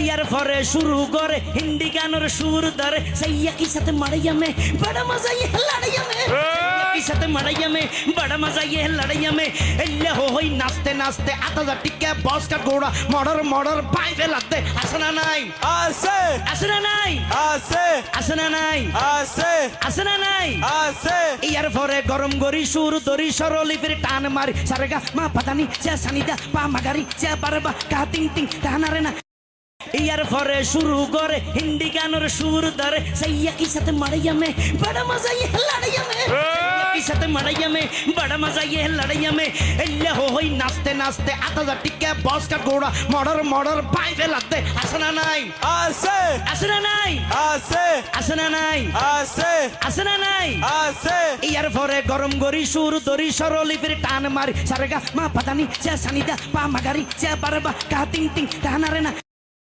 ইয়ার পরে শুরু করে হিন্দি গানের সুর ধরে সैया की साथ मड़ैया में बड़ा मजा ये लड़ैया में सैया की साथ मड़ैया में बड़ा मजा ये लड़ैया में एल्ले हो होई नाचते नाचते आता जा टिक्के बॉस का घोड़ा मर्डर मर्डर भाई फैलाते असना नहीं আছে असना नहीं আছে असना नहीं আছে असना नहीं আছে ইয়ার পরে গরম গরি সুর দরি সরলি ফির টান মারি সারেগা মা পাতানি চা সানিদা পা মাগারি চা বারবা কা তিং তিং টানারে না ইয়ার পরে শুরু করে হিন্দি গানের সুর ধরে सैया की साथ मड़ैया में बड़ा मजा ये लड़ैया में सैया की साथ मड़ैया में बड़ा मजा ये लड़ैया में एल्ले हो होई नाचते नाचते आता जा टिक्के बॉस का घोड़ा मर्डर मर्डर भाई फैलाते असना नहीं আছে असना नहीं আছে असना नहीं আছে असना नहीं আছে ইয়ার পরে গরম গরি সুর দরি সরলি ফির টান মারি সারেগা মা পাতানি চা সানিদা পা মাগারি চা বারবা কা তিং তিং টানারে না